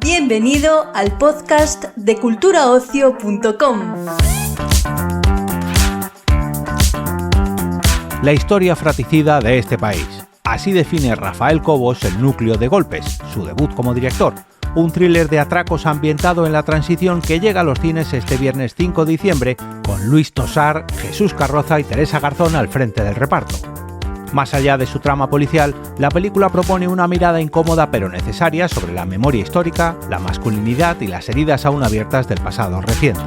Bienvenido al podcast de culturaocio.com. La historia fratricida de este país. Así define Rafael Cobos el núcleo de Golpes, su debut como director. Un thriller de atracos ambientado en la transición que llega a los cines este viernes 5 de diciembre con Luis Tosar, Jesús Carroza y Teresa Garzón al frente del reparto. Más allá de su trama policial, la película propone una mirada incómoda pero necesaria sobre la memoria histórica, la masculinidad y las heridas aún abiertas del pasado reciente.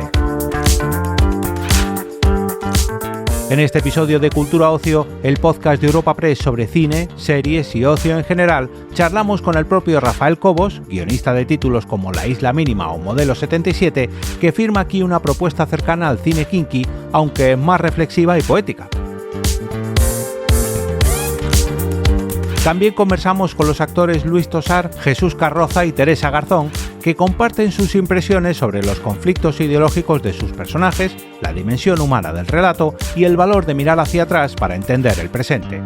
En este episodio de Cultura Ocio, el podcast de Europa Press sobre cine, series y ocio en general, charlamos con el propio Rafael Cobos, guionista de títulos como La Isla Mínima o Modelo 77, que firma aquí una propuesta cercana al cine kinky, aunque más reflexiva y poética. También conversamos con los actores Luis Tosar, Jesús Carroza y Teresa Garzón, que comparten sus impresiones sobre los conflictos ideológicos de sus personajes, la dimensión humana del relato y el valor de mirar hacia atrás para entender el presente.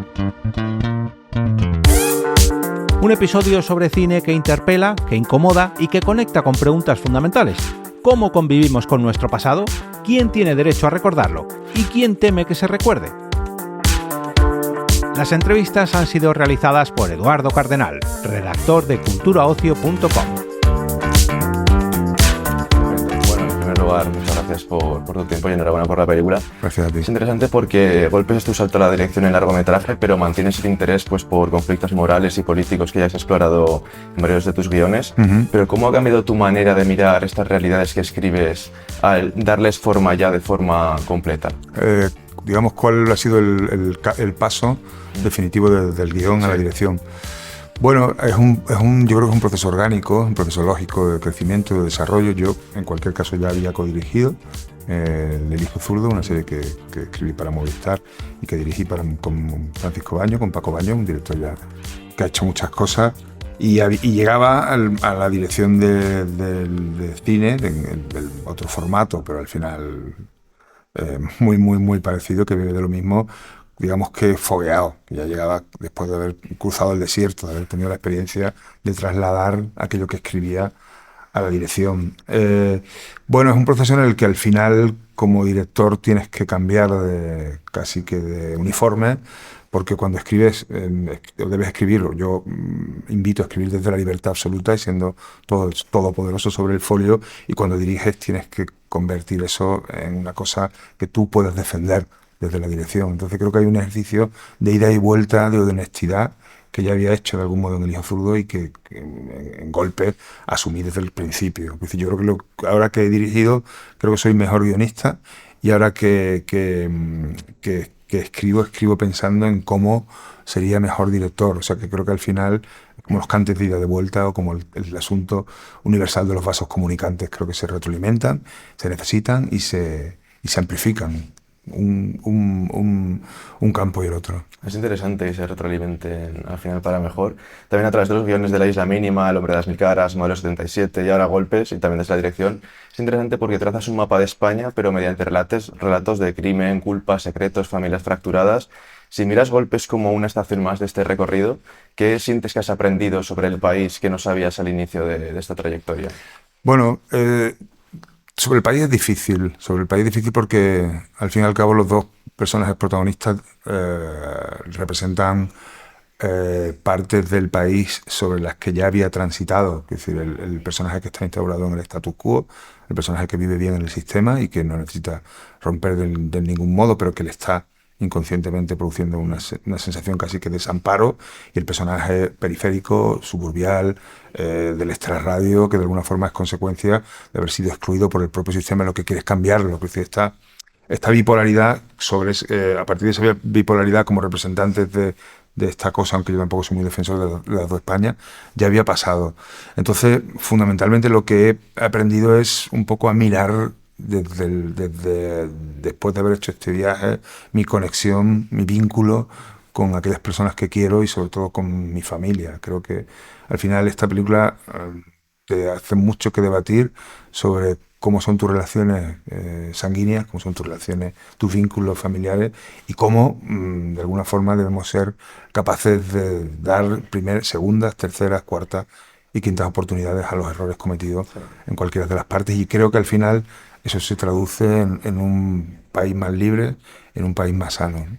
Un episodio sobre cine que interpela, que incomoda y que conecta con preguntas fundamentales. ¿Cómo convivimos con nuestro pasado? ¿Quién tiene derecho a recordarlo? ¿Y quién teme que se recuerde? Las entrevistas han sido realizadas por Eduardo Cardenal, redactor de culturaocio.com. Bueno, en primer lugar, muchas gracias por tu tiempo y enhorabuena por la película. Gracias a ti. Es interesante porque Golpes es tu salto a la dirección en largometraje, pero mantienes el interés por conflictos morales y políticos que ya has explorado en varios de tus guiones. Pero ¿cómo ha cambiado tu manera de mirar estas realidades que escribes al darles forma ya de forma completa? Digamos, ¿cuál ha sido el paso definitivo del guión a la dirección? Bueno, yo creo que es un proceso orgánico, un proceso lógico de crecimiento, de desarrollo. Yo, en cualquier caso, ya había codirigido El Hijo Zurdo, una serie que escribí para Movistar y que dirigí con Francisco Baño, con Paco Baño, un director ya que ha hecho muchas cosas. Y llegaba a la dirección de cine, del otro formato, pero al final muy parecido, que vive de lo mismo, digamos que fogueado. Ya llegaba después de haber cruzado el desierto, de haber tenido la experiencia de trasladar aquello que escribía a la dirección. Bueno, es un proceso en el que al final, como director, tienes que cambiar casi que de uniforme, porque cuando escribes, debes escribirlo. Yo invito a escribir desde la libertad absoluta y siendo todopoderoso sobre el folio, y cuando diriges tienes que convertir eso en una cosa que tú puedas defender desde la dirección. Entonces creo que hay un ejercicio de ida y vuelta, de honestidad, que ya había hecho de algún modo en El Hijo Zurdo y que en Golpes asumí desde el principio. Es decir, yo creo que ahora que he dirigido, creo que soy mejor guionista, y ahora que escribo pensando en cómo sería mejor director. O sea, que creo que al final, como los cantes de ida de vuelta o como el asunto universal de los vasos comunicantes, creo que se retroalimentan, se necesitan y se amplifican un campo y el otro. Es interesante que se retroalimenten al final para mejor. También a través de los guiones de La Isla Mínima, El Hombre de las Mil Caras, Modelo 77 y ahora Golpes, y también desde la dirección, es interesante porque trazas un mapa de España, pero mediante relatos de crimen, culpa, secretos, familias fracturadas. Si miras Golpes como una estación más de este recorrido, ¿qué sientes que has aprendido sobre el país que no sabías al inicio de esta trayectoria? Bueno, sobre el país es difícil. Sobre el país es difícil porque, al fin y al cabo, los dos personajes protagonistas representan partes del país sobre las que ya había transitado. Es decir, el personaje que está instaurado en el status quo, el personaje que vive bien en el sistema y que no necesita romper de ningún modo, pero que le está inconscientemente produciendo una sensación casi que de desamparo, y el personaje periférico, suburbial, del extrarradio, que de alguna forma es consecuencia de haber sido excluido por el propio sistema, en lo que quiere es cambiarlo. Es decir, esta bipolaridad, a partir de esa bipolaridad como representantes de esta cosa, aunque yo tampoco soy muy defensor de las dos Españas, ya había pasado. Entonces, fundamentalmente lo que he aprendido es un poco a mirar después de haber hecho este viaje, mi conexión, mi vínculo con aquellas personas que quiero y sobre todo con mi familia. Creo que al final esta película te hace mucho que debatir sobre cómo son tus relaciones sanguíneas, cómo son tus relaciones, tus vínculos familiares y cómo, de alguna forma, debemos ser capaces de dar primeras, segundas, terceras, cuartas y quintas oportunidades a los errores cometidos en cualquiera de las partes. Y creo que al final eso se traduce en un país más libre, en un país más sano, ¿no?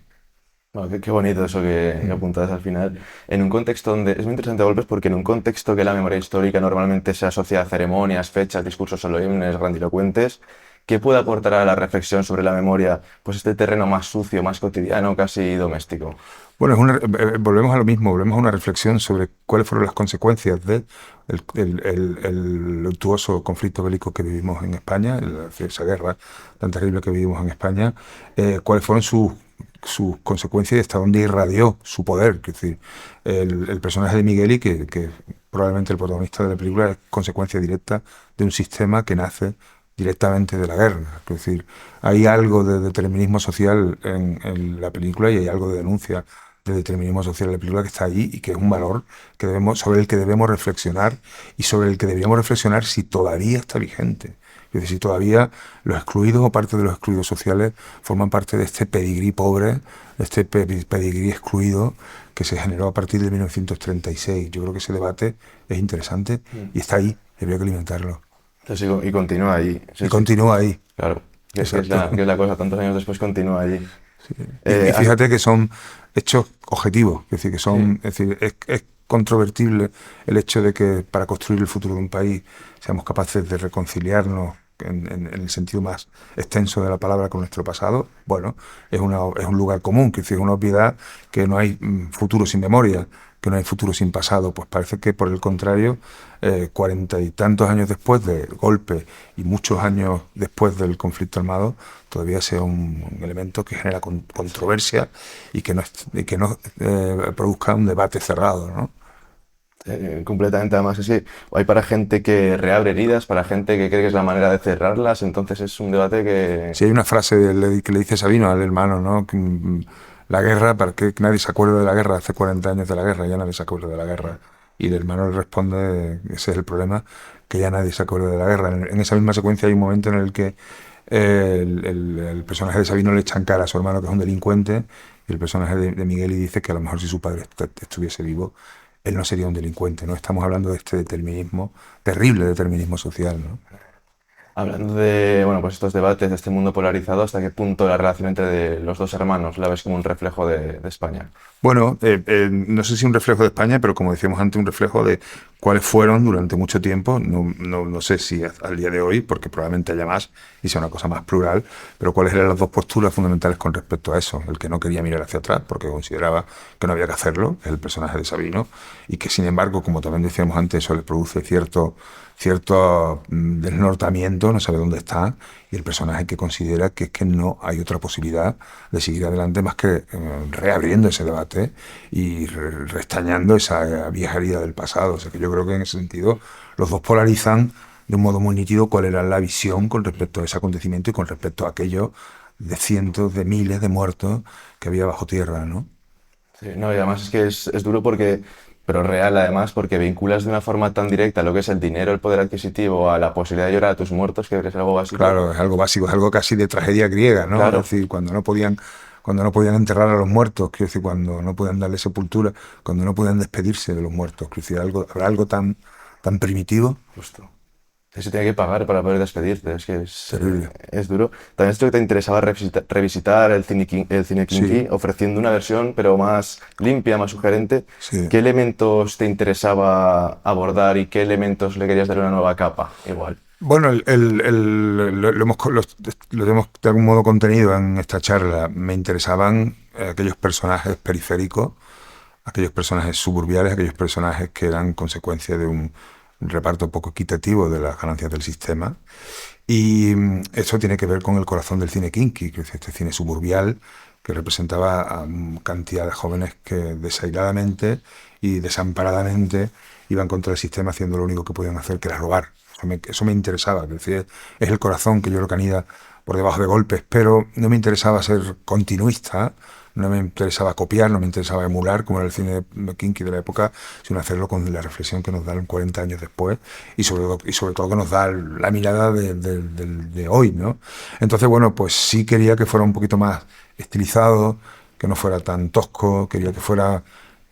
Bueno, qué bonito eso que apuntabas al final. En un contexto donde es muy interesante Golpes porque en un contexto que la memoria histórica normalmente se asocia a ceremonias, fechas, discursos solemnes, grandilocuentes, ¿qué puede aportar a la reflexión sobre la memoria pues este terreno más sucio, más cotidiano, casi doméstico? Bueno, volvemos a lo mismo, volvemos a una reflexión sobre cuáles fueron las consecuencias del luctuoso conflicto bélico que vivimos en España, esa guerra tan terrible que vivimos en España, cuáles fueron sus consecuencias y hasta dónde irradió su poder. Es decir, el personaje de Migueli, que probablemente el protagonista de la película, es consecuencia directa de un sistema que nace directamente de la guerra. Es decir, hay algo de determinismo social en la película y hay algo de denuncia de determinismo social en la película que está ahí y que es un valor sobre el que debemos reflexionar y sobre el que deberíamos reflexionar si todavía está vigente. Es decir, si todavía los excluidos o parte de los excluidos sociales forman parte de este pedigrí pobre, de este pedigrí excluido que se generó a partir de 1936. Yo creo que ese debate es interesante y está ahí, y habría que alimentarlo. Entonces, y continúa ahí. Y continúa ahí. Claro, que es la cosa, tantos años después continúa allí. Sí. Y fíjate que son hechos objetivos, es decir, es controvertible el hecho de que para construir el futuro de un país seamos capaces de reconciliarnos en el sentido más extenso de la palabra con nuestro pasado. Bueno, es un lugar común, que es una obviedad, que no hay futuro sin memoria, que no hay futuro sin pasado. Pues parece que, por el contrario, 40 y tantos años después del golpe y muchos años después del conflicto armado, todavía sea un elemento que genera controversia y que no produzca un debate cerrado, ¿no? Completamente, además es que hay para gente que reabre heridas, para gente que cree que es la manera de cerrarlas, entonces es un debate que... Sí, hay una frase que le dice Sabino al hermano, ¿no? La guerra, para que nadie se acuerde de la guerra, hace 40 años de la guerra, ya nadie se acuerda de la guerra. Y el hermano le responde, ese es el problema, que ya nadie se acuerda de la guerra. En esa misma secuencia hay un momento en el que el personaje de Sabino le echa en cara a su hermano que es un delincuente, y el personaje de Miguel y dice que a lo mejor si su padre estuviese vivo, él no sería un delincuente, ¿no? Estamos hablando de este determinismo, terrible determinismo social, ¿no? Hablando de pues estos debates, de este mundo polarizado, ¿hasta qué punto la relación entre los dos hermanos la ves como un reflejo de España? Bueno, no sé si un reflejo de España, pero como decíamos antes, un reflejo de cuáles fueron durante mucho tiempo, no sé si al día de hoy, porque probablemente haya más y sea una cosa más plural, pero cuáles eran las dos posturas fundamentales con respecto a eso. El que no quería mirar hacia atrás porque consideraba que no había que hacerlo, es el personaje de Sabino, y que sin embargo, como también decíamos antes, eso le produce cierto desnortamiento, no sabe dónde está, y el personaje que considera que es que no hay otra posibilidad de seguir adelante más que reabriendo ese debate y restañando esa vieja herida del pasado. O sea que yo creo que en ese sentido los dos polarizan de un modo muy nítido cuál era la visión con respecto a ese acontecimiento y con respecto a aquello de cientos de miles de muertos que había bajo tierra, ¿no? Sí, no, y además es que es duro pero real además, porque vinculas de una forma tan directa lo que es el dinero, el poder adquisitivo, a la posibilidad de llorar a tus muertos, que es algo básico. Claro, es algo básico, es algo casi de tragedia griega, ¿no? Claro. Es decir, cuando no podían enterrar a los muertos, quiero decir, cuando no podían darle sepultura, cuando no podían despedirse de los muertos, quiero decir, habrá algo tan primitivo. Justo. Se tiene que pagar para poder despedirte, es que Terrible. es duro. También esto que te interesaba revisitar el cine kinky, Sí. ofreciendo una versión pero más limpia, más sugerente. Sí. ¿Qué elementos te interesaba abordar y qué elementos le querías dar una nueva capa? Igual. Bueno, lo hemos de algún modo contenido en esta charla. Me interesaban aquellos personajes periféricos, aquellos personajes suburbiales, aquellos personajes que eran consecuencia de un reparto poco equitativo de las ganancias del sistema. Y eso tiene que ver con el corazón del cine kinky, que es este cine suburbial que representaba a cantidad de jóvenes que desairadamente y desamparadamente iban contra el sistema haciendo lo único que podían hacer, que era robar. Eso me interesaba, es decir, es el corazón que yo creo que anida por debajo de Golpes, pero no me interesaba ser continuista, no me interesaba copiar, no me interesaba emular, como era el cine kinky de la época, sino hacerlo con la reflexión que nos dan 40 años después y sobre todo que nos da la mirada de hoy, ¿no? Entonces, bueno, pues sí quería que fuera un poquito más estilizado, que no fuera tan tosco, quería que fuera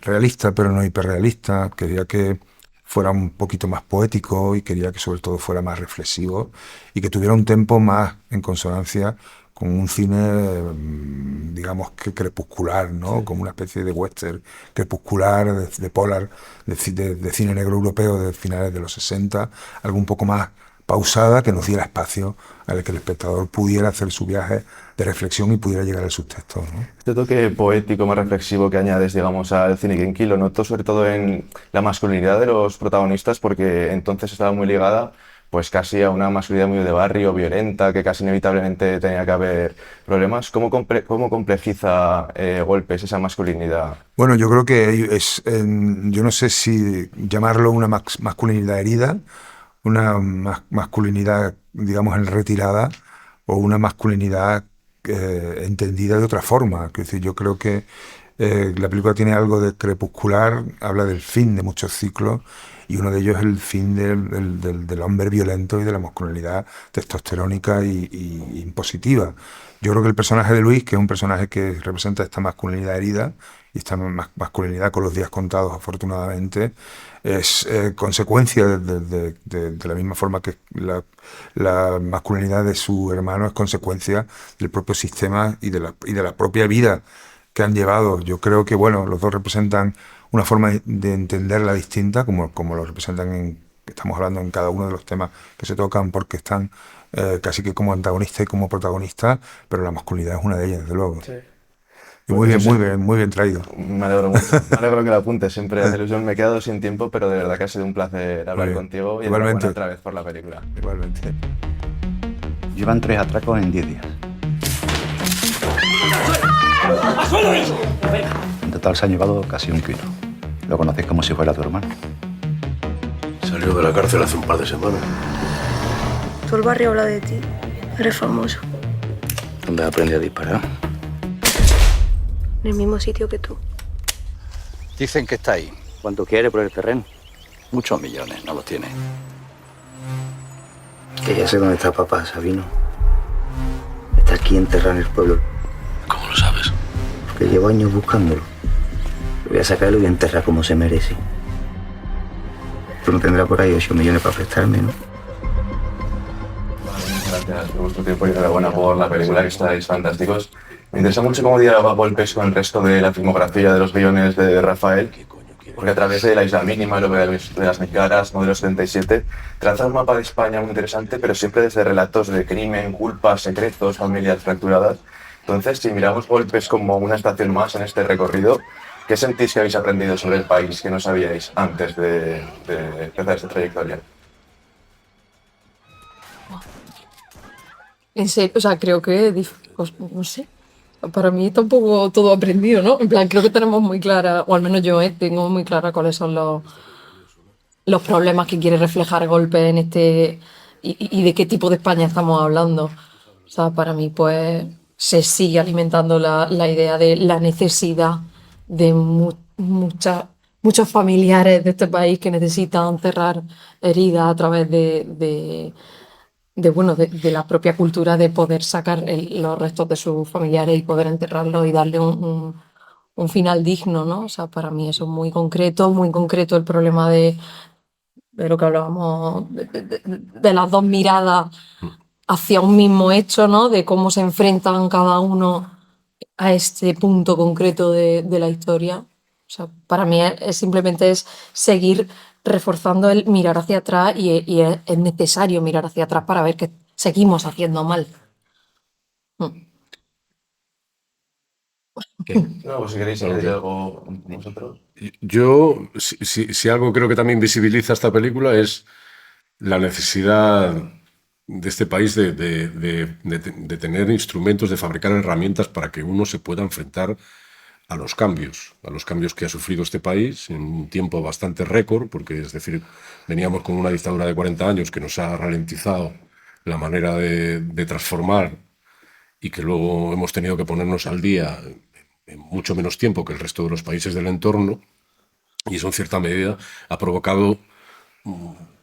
realista, pero no hiperrealista, quería que fuera un poquito más poético y quería que sobre todo fuera más reflexivo y que tuviera un tempo más en consonancia con un cine, digamos que crepuscular, ¿no? Como una especie de western crepuscular, de polar, de cine negro europeo de finales de los 60, algo un poco más pausada, que nos diera espacio al que el espectador pudiera hacer su viaje de reflexión y pudiera llegar a sus textos, ¿no? Este toque poético, más reflexivo que añades, digamos, al cine kinky lo noto sobre todo en la masculinidad de los protagonistas, porque entonces estaba muy ligada pues casi a una masculinidad muy de barrio, violenta, que casi inevitablemente tenía que haber problemas. ¿Cómo complejiza Golpes esa masculinidad? Bueno, yo creo que yo no sé si llamarlo una masculinidad herida, una masculinidad, digamos, en retirada, o una masculinidad entendida de otra forma. Es decir, yo creo que la película tiene algo de crepuscular, habla del fin de muchos ciclos, y uno de ellos es el fin del hombre violento y de la masculinidad testosterónica y impositiva. Yo creo que el personaje de Luis, que es un personaje que representa esta masculinidad herida y esta masculinidad con los días contados, afortunadamente, es consecuencia de la misma forma que la masculinidad de su hermano es consecuencia del propio sistema y de la propia vida que han llevado. Yo creo que, bueno, los dos representan una forma de entenderla distinta, como lo representan estamos hablando en cada uno de los temas que se tocan, porque están casi que como antagonista y como protagonista, pero la masculinidad es una de ellas, desde luego. Sí. Y muy bien traído. Me alegro mucho. Me alegro que lo apuntes. Siempre hace ilusión. Me he quedado sin tiempo, pero de verdad que ha sido un placer hablar contigo. Y igualmente. Otra vez por la película. Igualmente. Llevan 3 atracos en 10 días. En total se han llevado casi 1 kilo. Lo conoces como si fuera tu hermano. Salió de la cárcel hace un par de semanas. Todo el barrio habla de ti. Eres famoso. ¿Dónde aprendí a disparar? En el mismo sitio que tú. Dicen que está ahí. ¿Cuánto quiere por el terreno? Muchos millones, no los tiene. Que ya sé dónde está papá, Sabino. Está aquí enterrado en el pueblo. ¿Cómo lo sabes? Porque llevo años buscándolo. Lo voy a sacar y lo voy a enterrar como se merece. Tú no tendrás por ahí 8 millones para prestarme, ¿no? Gracias por vuestro tiempo y enhorabuena por la película, que estáis fantásticos. Me interesa mucho cómo dialoga Golpes con el resto de la filmografía de los guiones de Rafael, porque a través de La isla mínima, lo de las mil caras, Modelo 77, traza un mapa de España muy interesante, pero siempre desde relatos de crimen, culpas, secretos, familias fracturadas. Entonces, si miramos Golpes como una estación más en este recorrido, ¿qué sentís que habéis aprendido sobre el país que no sabíais antes de empezar esta trayectoria? En serio, o sea, creo que, pues, no sé, para mí tampoco todo aprendido, ¿no? En plan, creo que tenemos muy clara, o al menos yo tengo muy clara cuáles son los problemas que quiere reflejar Golpes en y de qué tipo de España estamos hablando. O sea, para mí, pues, se sigue alimentando la idea de la necesidad de muchos familiares de este país que necesitan cerrar heridas a través de la propia cultura de poder sacar los restos de sus familiares y poder enterrarlos y darle un final digno, ¿no? O sea, para mí eso es muy concreto el problema de lo que hablábamos, de las dos miradas hacia un mismo hecho, ¿no? De cómo se enfrentan cada uno a este punto concreto de la historia. O sea, para mí simplemente es seguir reforzando el mirar hacia atrás y es necesario mirar hacia atrás para ver que seguimos haciendo mal. No, pues si queréis añadir algo vosotros. Yo, si algo creo que también visibiliza esta película es la necesidad de este país de tener instrumentos, de fabricar herramientas para que uno se pueda enfrentar a los cambios que ha sufrido este país en un tiempo bastante récord, porque es decir, veníamos con una dictadura de 40 años que nos ha ralentizado la manera de transformar y que luego hemos tenido que ponernos al día en mucho menos tiempo que el resto de los países del entorno, y eso en cierta medida ha provocado,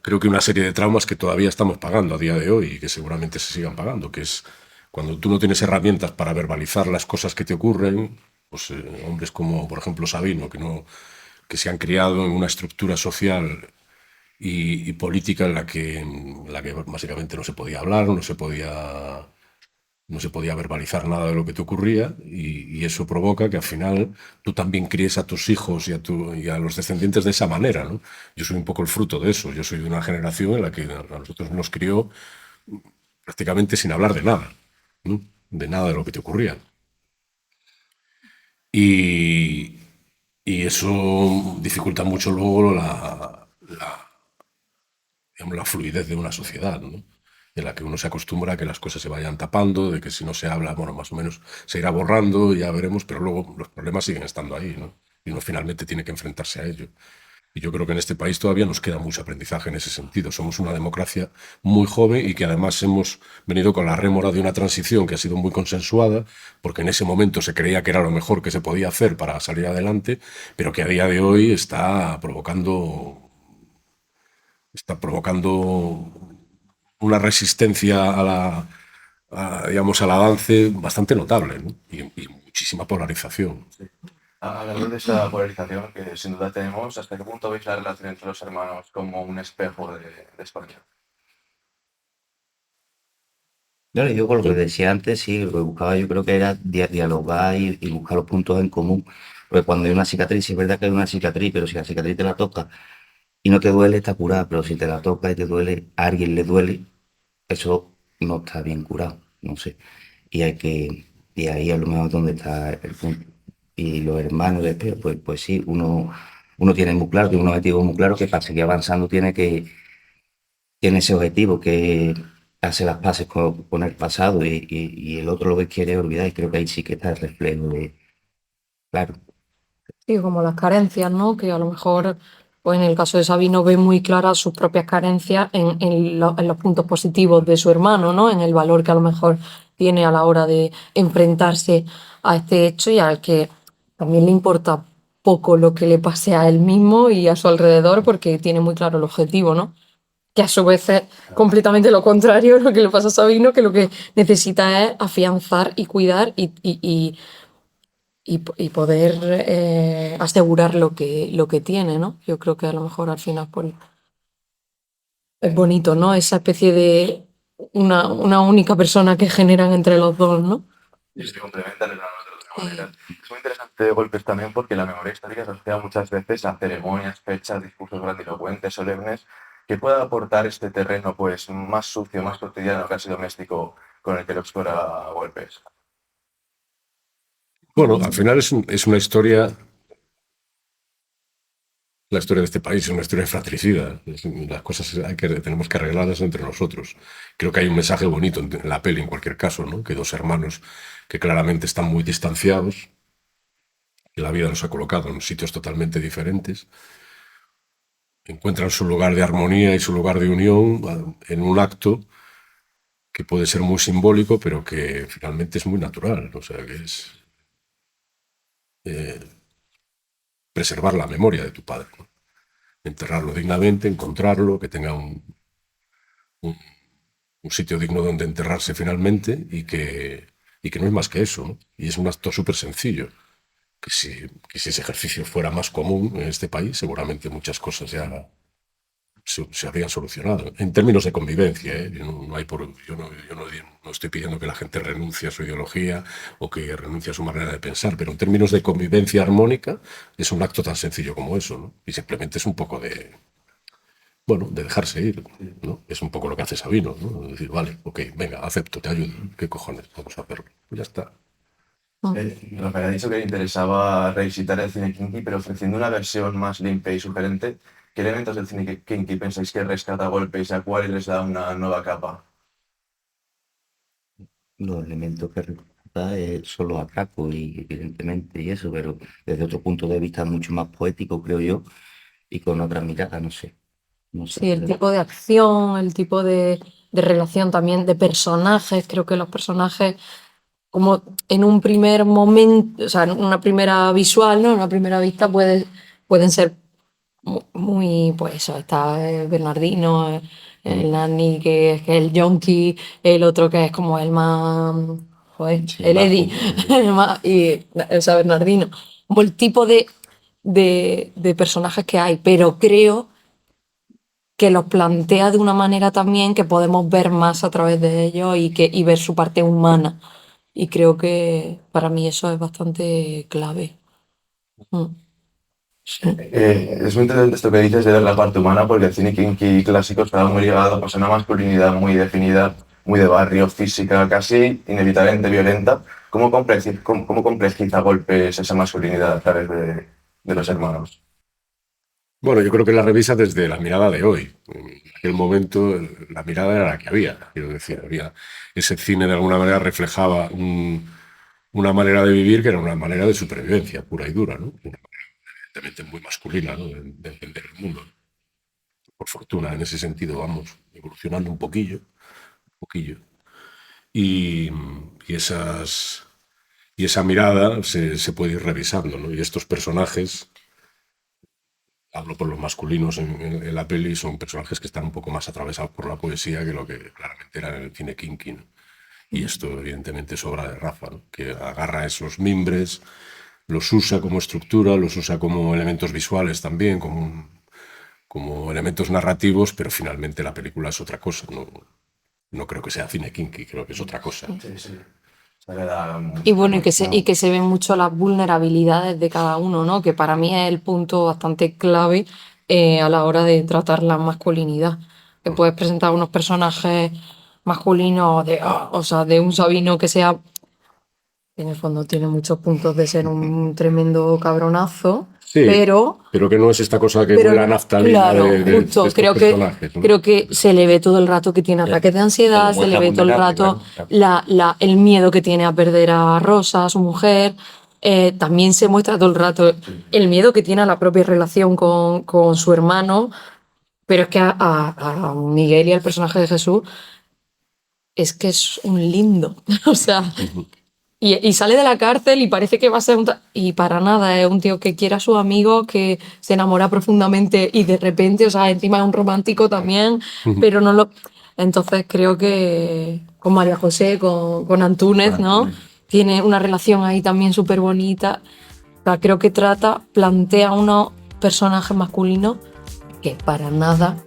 creo que una serie de traumas que todavía estamos pagando a día de hoy y que seguramente se sigan pagando, que es cuando tú no tienes herramientas para verbalizar las cosas que te ocurren, pues hombres como, por ejemplo, Sabino, que se han criado en una estructura social y política en la que básicamente no se podía hablar, no se podía verbalizar nada de lo que te ocurría, y eso provoca que al final tú también críes a tus hijos y a los descendientes de esa manera, ¿no? Yo soy un poco el fruto de eso. Yo soy de una generación en la que a nosotros nos crió prácticamente sin hablar de nada, ¿no? De nada de lo que te ocurría. Y eso dificulta mucho luego digamos, la fluidez de una sociedad, ¿no? En la que uno se acostumbra a que las cosas se vayan tapando, de que si no se habla, bueno, más o menos se irá borrando y ya veremos, pero luego los problemas siguen estando ahí, ¿no? Y uno finalmente tiene que enfrentarse a ello. Y yo creo que en este país todavía nos queda mucho aprendizaje en ese sentido. Somos una democracia muy joven y que además hemos venido con la rémora de una transición que ha sido muy consensuada, porque en ese momento se creía que era lo mejor que se podía hacer para salir adelante, pero que a día de hoy está provocando una resistencia digamos, al avance bastante notable, ¿no? Y muchísima polarización. Sí. Hablando de esa polarización que sin duda tenemos, ¿hasta qué punto veis la relación entre los hermanos como un espejo de España? Claro, yo con lo que decía antes, sí, lo que buscaba yo creo que era dialogar y buscar los puntos en común. Porque cuando hay una cicatriz, sí es verdad que hay una cicatriz, pero si la cicatriz te la toca y no te duele, está curada. Pero si te la toca y te duele, a alguien le duele, eso no está bien curado, no sé. Y ahí a lo mejor donde está el punto. Y los hermanos de Pedro, pues sí, uno tiene muy claro, tiene un objetivo muy claro que para seguir avanzando tiene ese objetivo, que hace las paces con el pasado, y el otro lo que quiere es olvidar, y creo que ahí sí que está el reflejo de, claro. Sí, como las carencias, ¿no? Que a lo mejor, pues en el caso de Sabino ve muy claras sus propias carencias en los puntos positivos de su hermano, ¿no? En el valor que a lo mejor tiene a la hora de enfrentarse a este hecho, y al que también le importa poco lo que le pase a él mismo y a su alrededor, porque tiene muy claro el objetivo, ¿no? Que a su vez es completamente lo contrario de lo que le pasa a Sabino, que lo que necesita es afianzar y cuidar y poder asegurar lo que tiene, ¿no? Yo creo que a lo mejor al final pues, es bonito, ¿no? Esa especie de una única persona que generan entre los dos, ¿no? Y se complementan el uno al otro de otra manera. Es muy interesante de Golpes también porque la memoria histórica se asocia muchas veces a ceremonias, fechas, discursos grandilocuentes, solemnes, que pueda aportar este terreno pues más sucio, más cotidiano, casi doméstico, con el que lo explora Golpes. Bueno, al final es una historia, la historia de este país es una historia fratricida. Las cosas tenemos que arreglarlas entre nosotros. Creo que hay un mensaje bonito en la peli, en cualquier caso, ¿no? Que dos hermanos que claramente están muy distanciados, que la vida los ha colocado en sitios totalmente diferentes, encuentran su lugar de armonía y su lugar de unión en un acto que puede ser muy simbólico, pero que finalmente es muy natural. O sea, que es preservar la memoria de tu padre, ¿no? Enterrarlo dignamente, encontrarlo, que tenga un sitio digno donde enterrarse finalmente, y que no es más que eso, ¿no? Y es un acto súper sencillo. Que si ese ejercicio fuera más común en este país, seguramente muchas cosas ya se habrían solucionado. En términos de convivencia, ¿eh? Yo no estoy pidiendo que la gente renuncie a su ideología o que renuncie a su manera de pensar, pero en términos de convivencia armónica es un acto tan sencillo como eso, ¿no? Y simplemente es un poco de dejarse ir, ¿no? Es un poco lo que hace Sabino, ¿no? Decir, vale, ok, venga, acepto, te ayudo. ¿Qué cojones? Vamos a hacerlo. Pues ya está. Nos había dicho que le interesaba revisitar el cine kinky, pero ofreciendo una versión más limpia y sugerente. ¿Qué elementos del cine kinky pensáis que rescata Golpes y a cuáles les da una nueva capa? Los elementos que rescata son los atracos, y evidentemente, y eso, pero desde otro punto de vista mucho más poético, creo yo, y con otra mirada, no sé. Sí, el tipo de acción, el tipo de relación también de personajes. Creo que los personajes como en un primer momento, o sea, en una primera visual, ¿no? En una primera vista pueden ser muy, pues eso, está Bernardino, el Nani, que es el yonki, el otro que es como el más, joder, Sí, el bajo. Eddie, y, o sea, Bernardino, como el tipo de personajes que hay, pero creo que los plantea de una manera también que podemos ver más a través de ellos y ver su parte humana. Y creo que para mí eso es bastante clave. Sí. Es muy interesante esto que dices de ver la parte humana, porque el cine kinky clásico estaba muy ligado pues, a una masculinidad muy definida, muy de barrio, física, casi inevitablemente violenta. ¿Cómo complejiza Golpes esa masculinidad a través de los hermanos? Bueno, yo creo que la revisa desde la mirada de hoy. En aquel momento la mirada era la que había. Quiero decir, ese cine de alguna manera reflejaba una manera de vivir que era una manera de supervivencia pura y dura, ¿no? Una manera evidentemente muy masculina, ¿no? de entender el mundo. Por fortuna, en ese sentido, vamos evolucionando un poquillo. Y esa mirada se puede ir revisando, ¿no? Y estos personajes, hablo por los masculinos en la peli, son personajes que están un poco más atravesados por la poesía que lo que claramente era en el cine kinky, ¿no? Y esto evidentemente es obra de Rafa, ¿no? Que agarra esos mimbres, los usa como estructura, los usa como elementos visuales también, como elementos narrativos, pero finalmente la película es otra cosa. No creo que sea cine kinky, creo que es otra cosa. Sí. Y bueno, y que se ven mucho las vulnerabilidades de cada uno, ¿no? Que para mí es el punto bastante clave a la hora de tratar la masculinidad. Que puedes presentar unos personajes masculinos o sea, de un Sabino que sea, en el fondo tiene muchos puntos de ser un tremendo cabronazo, Sí, pero que no es esta cosa que huele a naftalina claro, de justo, estos creo personajes, ¿no? que se le ve todo el rato que tiene ataques de ansiedad, Pero se le ve todo el vulnerable, rato claro. el miedo que tiene a perder a Rosa, a su mujer. También se muestra todo el rato el miedo que tiene a la propia relación con su hermano, pero es que a Miguel y al personaje de Jesús es que es un lindo, o sea, y sale de la cárcel y parece que va a ser y para nada, es un tío que quiere a sus amigos, que se enamora profundamente y de repente, o sea, encima es un romántico también, pero no lo... Entonces creo que con María José, con Antúnez, ¿no? Tiene una relación ahí también súper bonita. O sea, creo que plantea unos personajes masculinos que para nada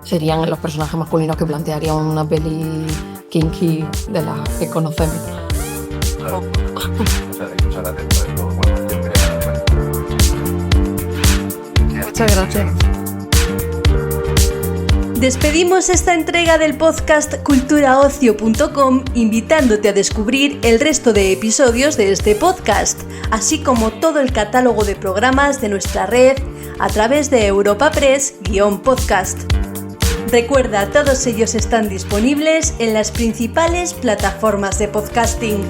serían los personajes masculinos que plantearían una peli kinky de las que conocemos. Muchas gracias. Despedimos esta entrega del podcast culturaocio.com invitándote a descubrir el resto de episodios de este podcast, así como todo el catálogo de programas de nuestra red a través de Europa Press-podcast. Recuerda, todos ellos están disponibles en las principales plataformas de podcasting.